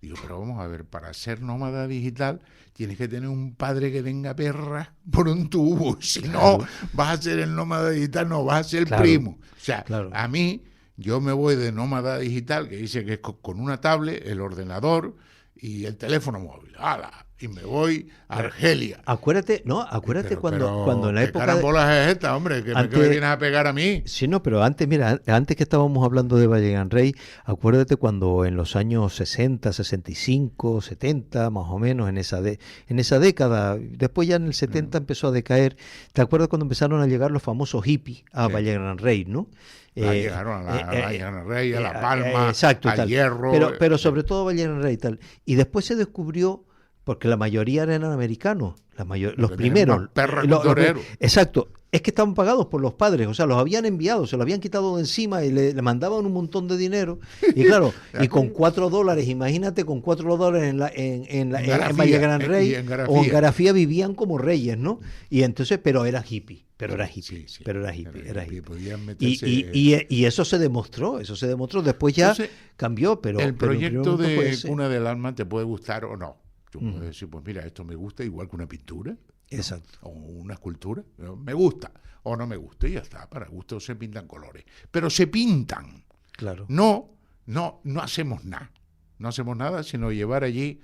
Digo, pero vamos a ver, para ser nómada digital tienes que tener un padre que tenga perras por un tubo. Si no, vas a ser el nómada digital, no, vas a ser el primo. O sea, a mí, yo me voy de nómada digital, que dice que es con una tablet, el ordenador y el teléfono móvil. ¡Hala! Y me voy a Argelia. Acuérdate cuando en la época... ¿Qué carambolas es esta, hombre? Que me vienes a pegar a mí. Sí, no, pero antes que estábamos hablando de Valle Gran Rey, acuérdate cuando en los años 60, 65, 70, más o menos, en esa década, después ya en el 70 empezó a decaer. ¿Te acuerdas cuando empezaron a llegar los famosos hippies a Valle Gran Rey, no? Llegaron a Valle Gran Rey, a La Palma, exacto, al Hierro. Pero sobre todo Valle Gran Rey y tal. Y después se descubrió, porque la mayoría eran americanos, los primeros. Exacto. Es que estaban pagados por los padres, o sea, los habían enviado, se los habían quitado de encima y le mandaban un montón de dinero. Y claro, y con $4, imagínate, con $4 en Valle Gran Rey o en Garafía vivían como reyes, ¿no? Y entonces, pero era hippie. Y eso se demostró, después ya cambió, pero... El proyecto de Cuna del Alma te puede gustar o no. Tú puedes decir, pues mira, esto me gusta igual que una pintura, ¿no? Exacto. O una escultura, ¿no? Me gusta o no me gusta, y ya está, para gusto se pintan colores. Pero se pintan. Claro. No hacemos nada. No hacemos nada, sino llevar allí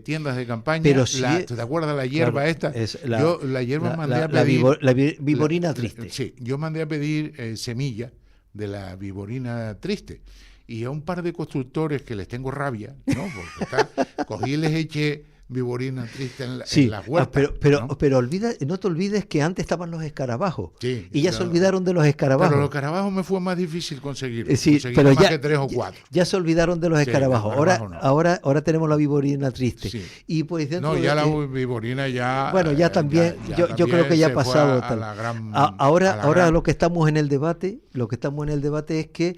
tiendas de campaña. Pero ¿te acuerdas la hierba esta? Yo la hierba mandé a pedir... La viborina triste. Sí, yo mandé a pedir semilla de la viborina triste. Y a un par de constructores que les tengo rabia, ¿no? Porque cogí y les eché viborina triste en la huerta. Pero no te olvides que antes estaban los escarabajos. Sí, y ya se olvidaron de los escarabajos. Pero los escarabajos me fue más difícil conseguir. Pero más que 3 o 4. Ya se olvidaron de los escarabajos. Ahora tenemos la viborina triste. Sí. Y pues la viborina ya... Bueno, ya también, yo creo que ya ha pasado. Ahora lo que estamos en el debate es que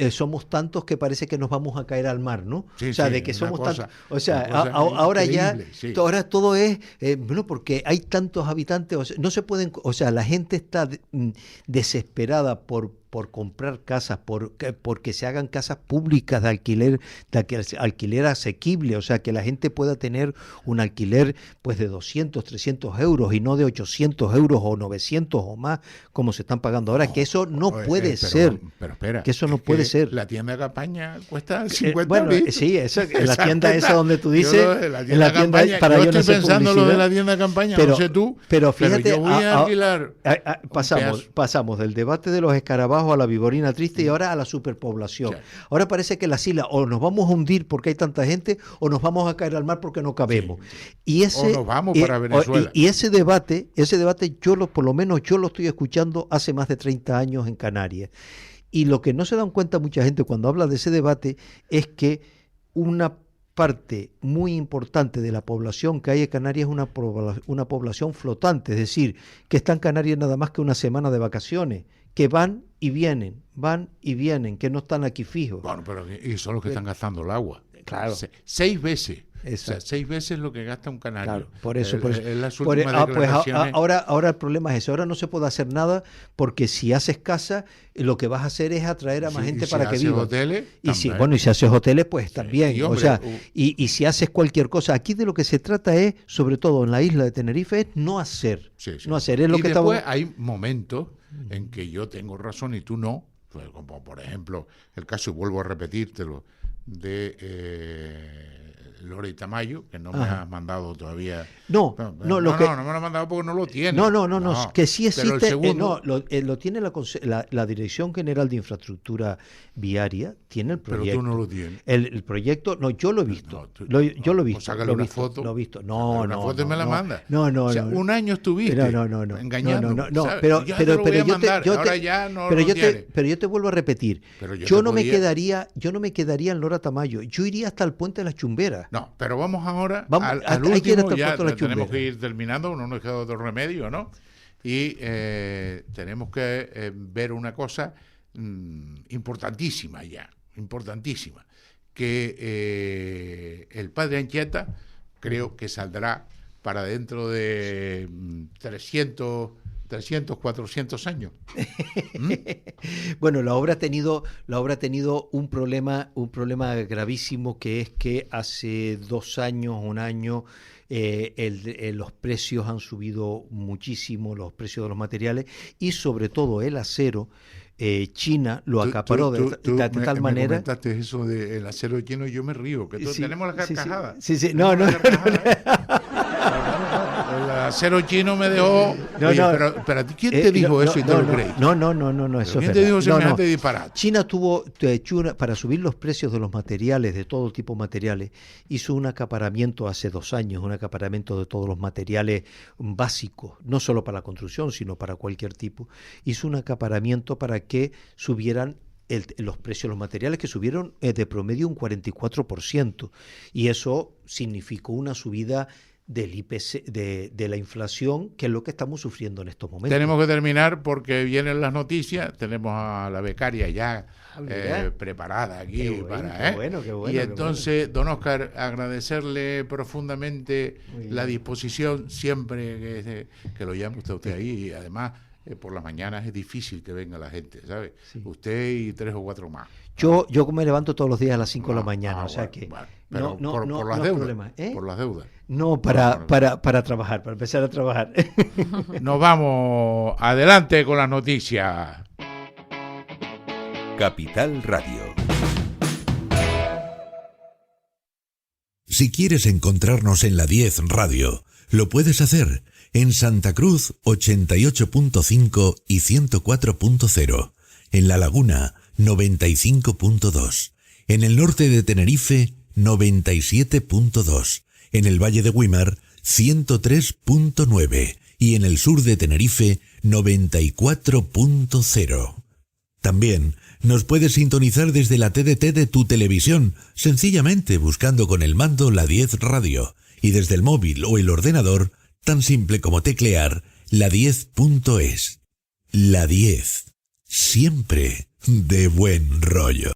somos tantos que parece que nos vamos a caer al mar, ¿no? Sí, o sea, de que somos tantos. O sea, ahora ya, ahora todo es, bueno, porque hay tantos habitantes, o sea, no se pueden, o sea, la gente está desesperada por por comprar casas, porque se hagan casas públicas de alquiler asequible, o sea, que la gente pueda tener un alquiler pues de 200, 300 euros y no de 800 euros o 900 o más, como se están pagando ahora, que eso no puede ser. Pero espera, que eso no puede ser. La tienda de campaña cuesta 50 bueno, sí, eso, en la tienda esa donde tú dices, en la tienda campaña, para yo estoy pensando lo de la tienda de campaña, pero, no sé tú, pero fíjate, yo voy a alquilar. Pasamos del debate de los escarabajos a la viborina triste y ahora a la superpoblación. Sí. Ahora parece que las islas o nos vamos a hundir porque hay tanta gente o nos vamos a caer al mar porque no cabemos. Sí. O nos vamos para Venezuela. Y ese debate por lo menos yo lo estoy escuchando hace más de 30 años en Canarias. Y lo que no se dan cuenta mucha gente cuando habla de ese debate es que una parte muy importante de la población que hay en Canarias es una población flotante, es decir, que está en Canarias nada más que una semana de vacaciones, que van y vienen, que no están aquí fijos. Bueno, pero y son los que están gastando el agua. Claro. 6 veces. O sea, 6 veces lo que gasta un canario. Claro, por eso. Declaraciones. Ahora el problema es ese. Ahora no se puede hacer nada porque si haces casa, lo que vas a hacer es atraer a más gente para que viva. Hoteles, y si haces hoteles, pues también. Y, hombre, o sea, y si haces cualquier cosa, aquí de lo que se trata es, sobre todo en la isla de Tenerife, es no hacer. No hacer. Es lo y que después hay momentos en que yo tengo razón y tú no. Pues, como por ejemplo, el caso, y vuelvo a repetírtelo, de Lore y Tamayo, que no me has mandado todavía. No me lo has mandado porque no lo tiene. No, que sí existe. Segundo, lo tiene la Dirección General de Infraestructura Viaria, tiene el proyecto. Pero tú no lo tienes. El proyecto, no, yo lo he visto. Yo lo he visto. Sácale una foto. Lo he visto. Una foto y me la manda. No. O sea, un año estuviste engañando. Pero yo te vuelvo a repetir. Yo no me quedaría en Lora Tamayo. Yo iría hasta el puente de las Chumberas. No, pero vamos ahora al último, ya tenemos que ir terminando, no nos queda otro remedio, ¿no? Y tenemos que ver una cosa importantísima, que el padre Anchieta creo que saldrá para dentro de 300, 400 años. Bueno, la obra ha tenido un problema gravísimo, que es que hace 2 años, un año, los precios han subido muchísimo, los precios de los materiales y sobre todo el acero. China lo acaparó de tal manera. Me comentaste eso del acero chino y yo me río, que tenemos las carcajadas. Sí. El acero chino me dejó. Pero ¿a ti quién te dijo eso y te lo creí? No, eso es ¿Quién te dijo semejante disparate? China para subir los precios de los materiales, de todo tipo de materiales, hizo un acaparamiento hace 2 años, un acaparamiento de todos los materiales básicos, no solo para la construcción, sino para cualquier tipo. Hizo un acaparamiento para que subieran los precios de los materiales, que subieron de promedio un 44%. Y eso significó una subida del IPC, de la inflación, que es lo que estamos sufriendo en estos momentos. Tenemos que terminar porque vienen las noticias. Tenemos a la becaria ya preparada aquí. Qué bueno, y entonces, don Óscar, agradecerle profundamente la disposición siempre que lo llame usted ahí. Y además, por las mañanas es difícil que venga la gente, ¿sabe? Sí. Usted y 3 o 4 más. Yo me levanto todos los días a las 5 de la mañana, o sea que... Pero por las deudas. Problema, por las deudas. No, para trabajar, para empezar a trabajar. Nos vamos adelante con las noticias. Capital Radio. Si quieres encontrarnos en la 10 Radio, lo puedes hacer en Santa Cruz 88.5 y 104.0, en La Laguna 95.2, en el norte de Tenerife 97.2, en el Valle de Güímar 103.9 y en el sur de Tenerife 94.0. También nos puedes sintonizar desde la TDT de tu televisión, sencillamente buscando con el mando la 10 Radio, y desde el móvil o el ordenador, tan simple como teclear la10.es. La 10, siempre de buen rollo.